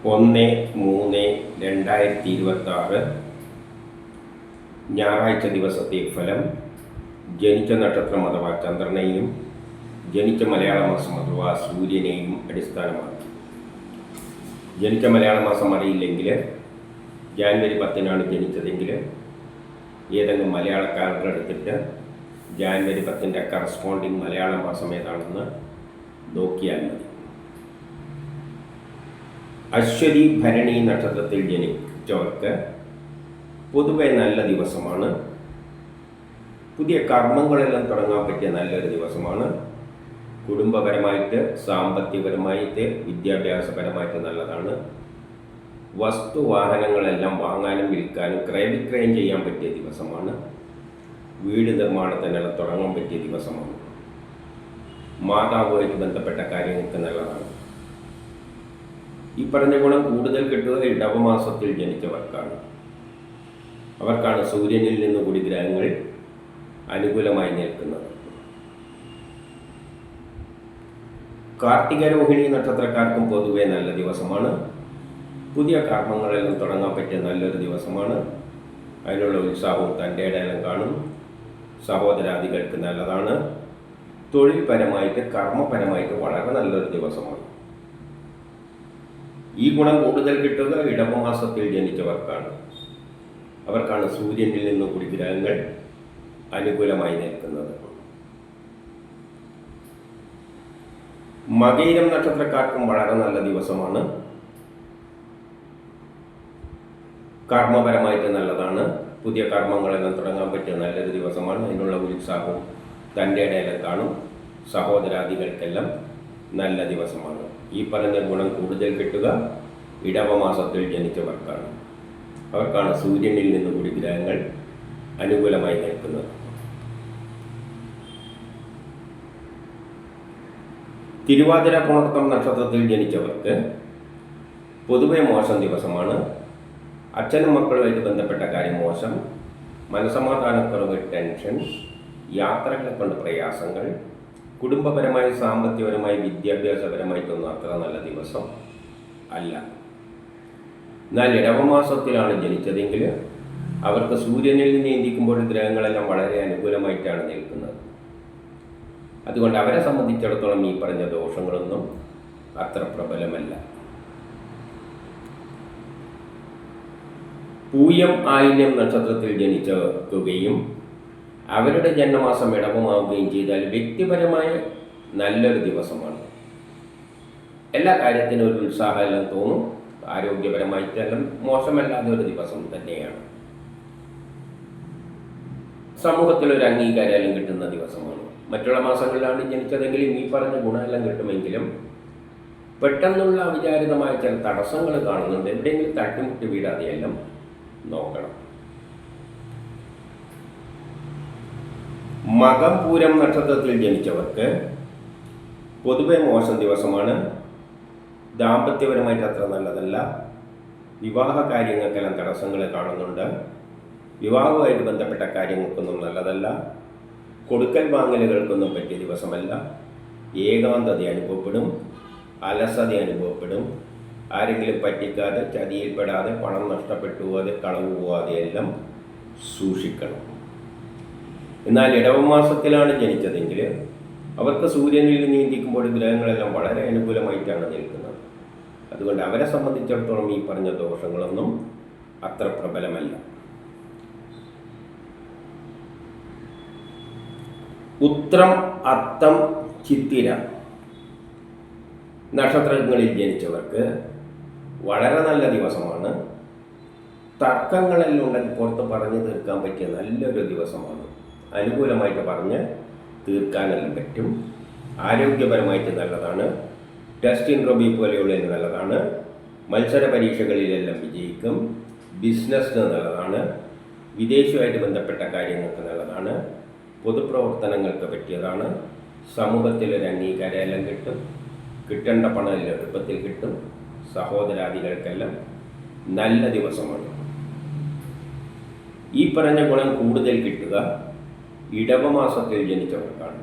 1/3/2026 ഞായറാഴ്ച ദിവസത്തെ ഫലം. ജനിച്ച നക്ഷത്രം അഥവാ ചന്ദ്രനെയും ജനിച്ച മലയാള മാസം അഥവാ സൂര്യനെയും അടിസ്ഥാനമാക്കി. ജനിച്ച മലയാള മാസം അറിയില്ലെങ്കിൽ ജാനുവരി 10 ജനിച്ചതെങ്കിൽ ഏതെങ്കിലും മലയാള കാലണ്ടർ എടുത്തിട്ട് ജാനുവരി 10 കറസ്പോണ്ടിങ് മലയാള മാസം ഏതാണെന്ന് നോക്കിയാൽ മതി. അശ്വതി ഭരണി നക്ഷത്രത്തിൽ ജനിച്ചവർക്ക് പൊതുവെ നല്ല ദിവസമാണ്. പുതിയ കർമ്മങ്ങളെല്ലാം തുടങ്ങാൻ പറ്റിയ നല്ലൊരു ദിവസമാണ്. കുടുംബപരമായിട്ട്, സാമ്പത്തികപരമായിട്ട്, വിദ്യാഭ്യാസപരമായിട്ട് നല്ലതാണ്. വസ്തുവാഹനങ്ങളെല്ലാം വാങ്ങാനും വിൽക്കാനും ക്രയവിക്രയം ചെയ്യാൻ പറ്റിയ ദിവസമാണ്. വീട് നിർമ്മാണത്തിനെല്ലാം തുടങ്ങാൻ പറ്റിയ ദിവസമാണ്. മാതാവുമായിട്ട് ബന്ധപ്പെട്ട കാര്യങ്ങൾക്ക് നല്ലതാണ്. ഈ പറഞ്ഞ ഗുണം കൂടുതൽ കിട്ടുക ഇടവമാസത്തിൽ ജനിച്ചവർക്കാണ്. അവർക്കാണ് സൂര്യനിൽ നിന്ന് കൂടി ഗ്രഹങ്ങൾ അനുകൂലമായി നിൽക്കുന്നത്. കാർത്തിക രോഹിണി നക്ഷത്രക്കാർക്കും പൊതുവെ നല്ല ദിവസമാണ്. പുതിയ കർമ്മങ്ങളെല്ലാം തുടങ്ങാൻ പറ്റിയ നല്ലൊരു ദിവസമാണ്. അതിനുള്ള ഉത്സാഹവും തൻ്റെ ഇടയിലും കാണും. സഹോദരാദികൾക്ക് നല്ലതാണ്. തൊഴിൽപരമായിട്ട്, കർമ്മപരമായിട്ട് വളരെ നല്ലൊരു ദിവസമാണ്. ഈ ഗുണം കൂടുതൽ കിട്ടുക ഇടവമാസത്തിൽ ജനിച്ചവർക്കാണ്. അവർക്കാണ് സൂര്യനിൽ നിന്ന് കൂടി ഗ്രഹങ്ങൾ അനുകൂലമായി നിൽക്കുന്നത്. മകയിരം നക്ഷത്രക്കാർക്കും വളരെ നല്ല ദിവസമാണ്. കർമ്മപരമായിട്ട് നല്ലതാണ്. പുതിയ കർമ്മങ്ങളെല്ലാം തുടങ്ങാൻ പറ്റിയ നല്ലൊരു ദിവസമാണ്. അതിനുള്ള ഉത്സാഹവും തൻ്റെ ഇടയിലും കാണും. സഹോദരാദികൾക്കെല്ലാം നല്ല ദിവസമാണ്. ഈ പറഞ്ഞ ഗുണം കൂടുതൽ കിട്ടുക ഇടവമാസത്തിൽ ജനിച്ചവർക്കാണ്. അവർക്കാണ് സൂര്യനിൽ നിന്ന് കൂടി ഗ്രഹങ്ങൾ അനുകൂലമായി നിൽക്കുന്നത്. തിരുവാതിര പുണർത്തം നക്ഷത്രത്തിൽ ജനിച്ചവർക്ക് പൊതുവെ മോശം ദിവസമാണ്. അച്ഛനും മക്കളുമായിട്ട് ബന്ധപ്പെട്ട കാര്യം മോശം. മനസമാധാനക്കുറവ്, ടെൻഷൻ, യാത്രകളെ കൊണ്ട് പ്രയാസങ്ങൾ, കുടുംബപരമായി, സാമ്പത്തികപരമായി, വിദ്യാഭ്യാസപരമായിട്ടൊന്നും അത്ര നല്ല ദിവസം അല്ല. എന്നാൽ ഇടവമാസത്തിലാണ് ജനിച്ചതെങ്കിൽ അവർക്ക് സൂര്യനിൽ നിന്ന് ചിന്തിക്കുമ്പോൾ ഗ്രഹങ്ങളെല്ലാം വളരെ അനുകൂലമായിട്ടാണ് നിൽക്കുന്നത്. അതുകൊണ്ട് അവരെ സംബന്ധിച്ചിടത്തോളം ഈ പറഞ്ഞ ദോഷങ്ങളൊന്നും അത്ര പ്രബലമല്ല. പൂയം ആയില്യം നക്ഷത്രത്തിൽ ജനിക്കുകയും അവരുടെ ജന്മമാസം ഇടവമാവുകയും ചെയ്താൽ വ്യക്തിപരമായ നല്ലൊരു ദിവസമാണ്. എല്ലാ കാര്യത്തിനും ഒരു ഉത്സാഹമെല്ലാം തോന്നും. ആരോഗ്യപരമായിട്ടെല്ലാം മോശമല്ലാത്ത ഒരു ദിവസം തന്നെയാണ്. സമൂഹത്തിലൊരു അംഗീകാരമെല്ലാം കിട്ടുന്ന ദിവസമാണ്. മറ്റുള്ള മാസങ്ങളിലാണ് ജനിച്ചതെങ്കിലും ഈ പറഞ്ഞ ഗുണമെല്ലാം കിട്ടുമെങ്കിലും പെട്ടെന്നുള്ള അവിചാരിതമായ ചില തടസ്സങ്ങൾ കാണുന്നുണ്ട്. എവിടെയെങ്കിലും തട്ടിമുട്ടി വീഴാതെയെല്ലാം നോക്കണം. മകം പൂരം നക്ഷത്രത്തിൽ ജനിച്ചവർക്ക് പൊതുവെ മോശം ദിവസമാണ്. ദാമ്പത്യപരമായിട്ട് അത്ര നല്ലതല്ല. വിവാഹ കാര്യങ്ങൾക്കെല്ലാം തടസ്സങ്ങൾ കാണുന്നുണ്ട്. വിവാഹവുമായിട്ട് ബന്ധപ്പെട്ട കാര്യങ്ങൾക്കൊന്നും നല്ലതല്ല. കൊടുക്കൽ വാങ്ങലുകൾക്കൊന്നും പറ്റിയ ദിവസമല്ല. ഏകാന്തത അനുഭവപ്പെടും, അലസത അനുഭവപ്പെടും. ആരെങ്കിലും പറ്റിക്കാതെ, ചതിയിൽപ്പെടാതെ, പണം നഷ്ടപ്പെട്ടു പോകാതെ, കളവ് പോകാതെ എല്ലാം സൂക്ഷിക്കണം. എന്നാൽ ഇടവമാസത്തിലാണ് ജനിച്ചതെങ്കിൽ അവർക്ക് സൂര്യനിൽ നീന്തിക്കുമ്പോൾ ഗ്രഹങ്ങളെല്ലാം വളരെ അനുകൂലമായിട്ടാണ് നിൽക്കുന്നത്. അതുകൊണ്ട് അവരെ സംബന്ധിച്ചിടത്തോളം ഈ പറഞ്ഞ ദോഷങ്ങളൊന്നും അത്ര പ്രബലമല്ല. ഉത്രം, അത്തം, ചിത്തിര നക്ഷത്രങ്ങളിൽ ജനിച്ചവർക്ക് വളരെ നല്ല ദിവസമാണ്. തർക്കങ്ങളെല്ലാം ഉണ്ടെങ്കിൽ പുറത്ത് പറഞ്ഞു തീർക്കാൻ പറ്റിയ നല്ലൊരു ദിവസമാണ്. അനുകൂലമായിട്ട് പറഞ്ഞ് തീർക്കാനെല്ലാം പറ്റും. ആരോഗ്യപരമായിട്ട് നല്ലതാണ്. ടെസ്റ്റ് ഇൻട്രോബി പോലെയുള്ളതിന് നല്ലതാണ്. മത്സര പരീക്ഷകളിലെല്ലാം വിജയിക്കും. ബിസിനസ്സിന് നല്ലതാണ്. വിദേശവുമായിട്ട് ബന്ധപ്പെട്ട കാര്യങ്ങൾക്ക് നല്ലതാണ്. പൊതുപ്രവർത്തനങ്ങൾക്ക് പറ്റിയതാണ്. സമൂഹത്തിലൊരു അംഗീകാരമെല്ലാം കിട്ടും. കിട്ടേണ്ട പണം എല്ലാം എളുപ്പത്തിൽ കിട്ടും. സഹോദരാദികൾക്കെല്ലാം നല്ല ദിവസമാണ്. ഈ പറഞ്ഞ ഗുണം കൂടുതൽ കിട്ടുക ഇടവമാസത്തിൽ ജനിച്ചവർക്കാണ്.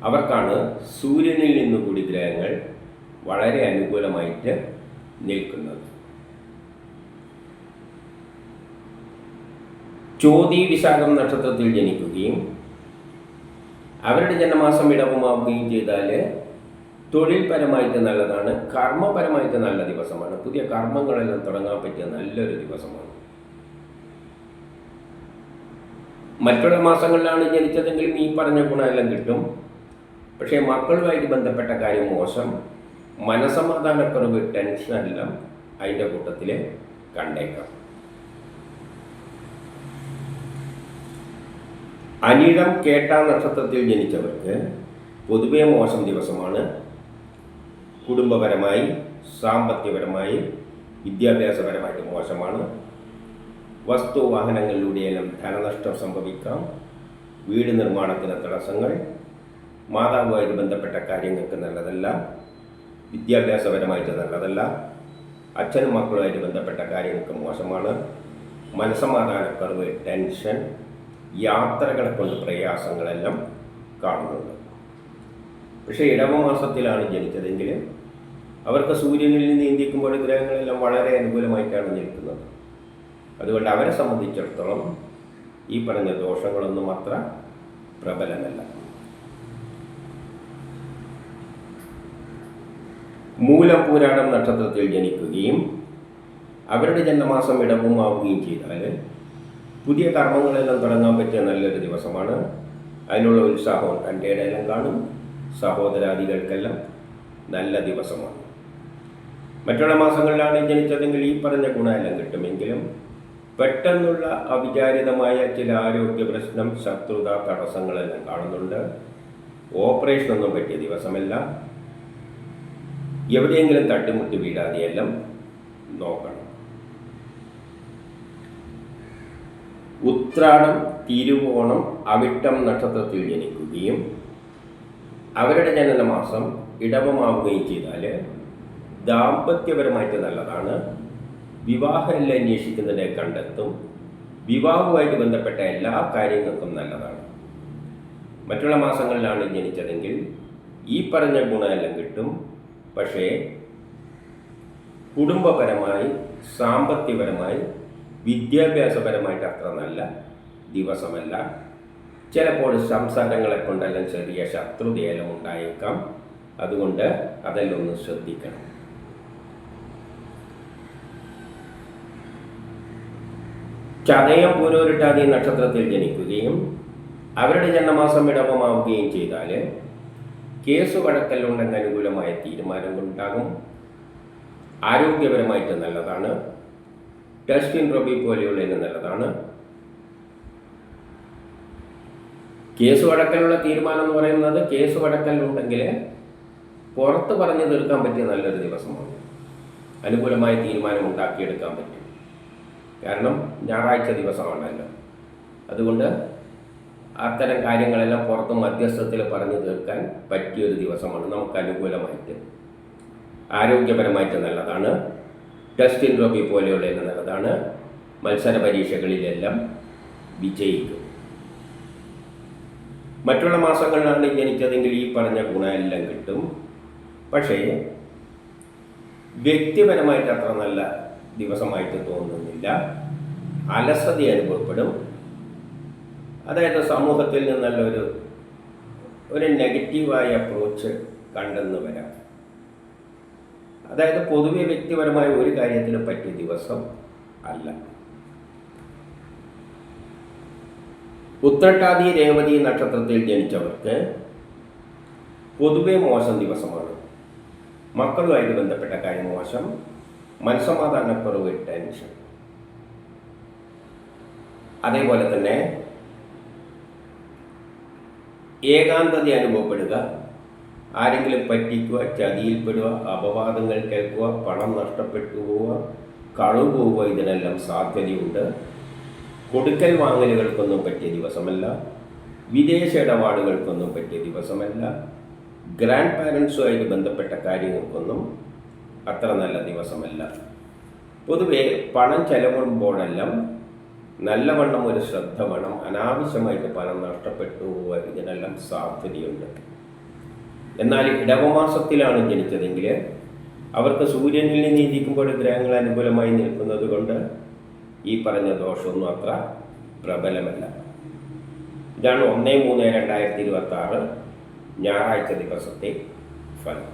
അവർക്കാണ് സൂര്യനിൽ നിന്നുകൂടി ഗ്രഹങ്ങൾ വളരെ അനുകൂലമായിട്ട് നിൽക്കുന്നത്. ചോതി വിശാഖം നക്ഷത്രത്തിൽ ജനിക്കുകയും അവരുടെ ജന്മമാസം ഇടവമാവുകയും ചെയ്താൽ തൊഴിൽപരമായിട്ട് നല്ലതാണ്, കർമ്മപരമായിട്ട് നല്ല ദിവസമാണ്. പുതിയ കർമ്മങ്ങളെല്ലാം തുടങ്ങാൻ പറ്റിയ നല്ലൊരു ദിവസമാണ്. മറ്റുള്ള മാസങ്ങളിലാണ് ജനിച്ചതെങ്കിലും ഈ പറഞ്ഞ ഗുണമെല്ലാം കിട്ടും. പക്ഷേ മക്കളുമായിട്ട് ബന്ധപ്പെട്ട കാര്യം മോശം, മനസമാധാനക്കുറവ്, ടെൻഷനെല്ലാം അതിൻ്റെ കൂട്ടത്തിൽ കണ്ടേക്കാം. അനിഴം കേട്ട നക്ഷത്രത്തിൽ ജനിച്ചവർക്ക് പൊതുവെ മോശം ദിവസമാണ്. കുടുംബപരമായി, സാമ്പത്തികപരമായി, വിദ്യാഭ്യാസപരമായിട്ട് മോശമാണ്. വസ്തു വാഹനങ്ങളിലൂടെയെല്ലാം ധനനഷ്ടം സംഭവിക്കാം. വീട് നിർമ്മാണത്തിന് തടസ്സങ്ങൾ, മാതാവുമായിട്ട് ബന്ധപ്പെട്ട കാര്യങ്ങൾക്ക് നല്ലതല്ല, വിദ്യാഭ്യാസപരമായിട്ട് നല്ലതല്ല, അച്ഛനും മക്കളുമായിട്ട് ബന്ധപ്പെട്ട കാര്യങ്ങൾക്ക് മോശമാണ്. മനസ്സമാധാനക്കുറവ്, ടെൻഷൻ, യാത്രകളെ കൊണ്ട് പ്രയാസങ്ങളെല്ലാം കാണുന്നുണ്ട്. പക്ഷേ ഇടവമാസത്തിലാണ് ജനിച്ചതെങ്കിൽ അവർക്ക് സൂര്യനിൽ നീന്തിക്കുമ്പോൾ ഗ്രഹങ്ങളെല്ലാം വളരെ അനുകൂലമായിട്ടാണ് നിൽക്കുന്നത്. അതുകൊണ്ട് അവരെ സംബന്ധിച്ചിടത്തോളം ഈ പറഞ്ഞ ദോഷങ്ങളൊന്നും അത്ര പ്രബലമല്ല. മൂലം പൂരാടം നക്ഷത്രത്തിൽ ജനിക്കുകയും അവരുടെ ജന്മമാസം ഇടവുമാവുകയും ചെയ്താൽ പുതിയ കർമ്മങ്ങളെല്ലാം തുടങ്ങാൻ പറ്റിയ നല്ലൊരു ദിവസമാണ്. അതിനുള്ള ഉത്സാഹവും തൻ്റെ ഇടയിലും കാണും. സഹോദരാദികൾക്കെല്ലാം നല്ല ദിവസമാണ്. മറ്റുള്ള മാസങ്ങളിലാണ് ജനിച്ചതെങ്കിൽ ഈ പറഞ്ഞ ഗുണമെല്ലാം കിട്ടുമെങ്കിലും പെട്ടെന്നുള്ള അവിചാരിതമായ ചില ആരോഗ്യ പ്രശ്നം, ശത്രുത, തടസ്സങ്ങളെല്ലാം കാണുന്നുണ്ട്. ഓപ്പറേഷനൊന്നും പറ്റിയ ദിവസമല്ല. എവിടെയെങ്കിലും തട്ടിമുട്ടി വീഴാതെയെല്ലാം നോക്കണം. ഉത്രാടം, തിരുവോണം, അവിട്ടം നക്ഷത്രത്തിൽ ജനിക്കുകയും അവരുടെ ജനനമാസം ഇടവമാവുകയും ചെയ്താൽ ദാമ്പത്യപരമായിട്ട് നല്ലതാണ്. വിവാഹമെല്ലാം അന്വേഷിക്കുന്നതിനെ കണ്ടെത്തും. വിവാഹവുമായിട്ട് ബന്ധപ്പെട്ട എല്ലാ കാര്യങ്ങൾക്കും നല്ലതാണ്. മറ്റുള്ള മാസങ്ങളിലാണ് ജനിച്ചതെങ്കിൽ ഈ പറഞ്ഞ ഗുണമെല്ലാം കിട്ടും. പക്ഷേ കുടുംബപരമായി, സാമ്പത്തികപരമായി, വിദ്യാഭ്യാസപരമായിട്ട് അത്ര നല്ല ദിവസമല്ല. ചിലപ്പോൾ സംസാരങ്ങളെ കൊണ്ടെല്ലാം ചെറിയ ശത്രുതയെല്ലാം ഉണ്ടായേക്കാം. അതുകൊണ്ട് അതെല്ലാം ഒന്ന് ശ്രദ്ധിക്കണം. ചതയം, പൂരോരുട്ടാതി നക്ഷത്രത്തിൽ ജനിക്കുകയും അവരുടെ ജന്മമാസം ഇടവമാവുകയും ചെയ്താൽ കേസ് വഴക്കല്ലുണ്ടെന്ന് അനുകൂലമായ തീരുമാനങ്ങളുണ്ടാകും. ആരോഗ്യപരമായിട്ട് നല്ലതാണ്. ടെസ്റ്റിൻ റബി പോലെയുള്ളതിന് നല്ലതാണ്. കേസ് വഴക്കലുള്ള തീരുമാനം എന്ന് പറയുന്നത് കേസ് വഴക്കലുണ്ടെങ്കിൽ പുറത്ത് പറഞ്ഞു തീർക്കാൻ പറ്റിയ നല്ലൊരു ദിവസമാണ്. അനുകൂലമായ തീരുമാനം ഉണ്ടാക്കിയെടുക്കാൻ പറ്റും. കാരണം ഞായറാഴ്ച ദിവസമാണല്ലോ. അതുകൊണ്ട് അത്തരം കാര്യങ്ങളെല്ലാം പുറത്ത് മധ്യസ്ഥത്തിൽ പറഞ്ഞു തീർക്കാൻ പറ്റിയൊരു ദിവസമാണ്. നമുക്ക് അനുകൂലമായിട്ട് ആരോഗ്യപരമായിട്ട് നല്ലതാണ്. ടെസ്റ്റിൻ റബി പോലെയുള്ളതിന് നല്ലതാണ്. മത്സര പരീക്ഷകളിലെല്ലാം വിജയിക്കും. മറ്റുള്ള മാസങ്ങളിലാണ് ജനിച്ചതെങ്കിൽ ഈ പറഞ്ഞ ഗുണമെല്ലാം കിട്ടും. പക്ഷേ വ്യക്തിപരമായിട്ട് അത്ര നല്ല ദിവസമായിട്ട് തോന്നുന്നില്ല. അലസത അനുഭവപ്പെടും. അതായത് സമൂഹത്തിൽ നിന്നുള്ള ഒരു നെഗറ്റീവായ അപ്രോച്ച് കണ്ടെന്ന് വരാം. അതായത് പൊതുവെ വ്യക്തിപരമായ ഒരു കാര്യത്തിന് പറ്റിയ ദിവസം അല്ല. ഉത്രട്ടാതി, രേവതി നക്ഷത്രത്തിൽ ജനിച്ചവർക്ക് പൊതുവെ മോശം ദിവസമാണ്. മക്കളുമായിട്ട് ബന്ധപ്പെട്ട കാര്യം മോശം, മനസ്സമാധാനക്കുറവ്, ടെൻഷൻ. അതേപോലെ തന്നെ ഏകാന്തത അനുഭവപ്പെടുക, ആരെങ്കിലും പറ്റിക്കുക, ചതിയിൽപ്പെടുക, അപവാദങ്ങൾ കേൾക്കുക, പണം നഷ്ടപ്പെട്ടു പോവുക, കളവ് പോവുക, ഇതിനെല്ലാം സാധ്യതയുണ്ട്. കൊടുക്കൽ വാങ്ങലുകൾക്കൊന്നും പറ്റിയ ദിവസമല്ല. വിദേശ ഇടപാടുകൾക്കൊന്നും പറ്റിയ ദിവസമല്ല. ഗ്രാൻഡ് പാരൻസുമായിട്ട് ബന്ധപ്പെട്ട കാര്യങ്ങൾക്കൊന്നും അത്ര നല്ല ദിവസമല്ല. പൊതുവെ പണം ചെലവിടുമ്പോഴെല്ലാം നല്ലവണ്ണം ഒരു ശ്രദ്ധ വേണം. അനാവശ്യമായിട്ട് പണം നഷ്ടപ്പെട്ടു പോവുക, ഇതിനെല്ലാം സാധ്യതയുണ്ട്. എന്നാൽ ഇടവമാസത്തിലാണ് ജനിച്ചതെങ്കിൽ അവർക്ക് സൂര്യനിൽ നിന്നിരിക്കുമ്പോൾ ഗ്രഹങ്ങൾ അനുകൂലമായി നിൽക്കുന്നത് കൊണ്ട് ഈ പറഞ്ഞ ദോഷമൊന്നും അത്ര പ്രബലമല്ല. ഇതാണ് 1-3-2026 ഞായറാഴ്ച ദിവസത്തെ ഫലം.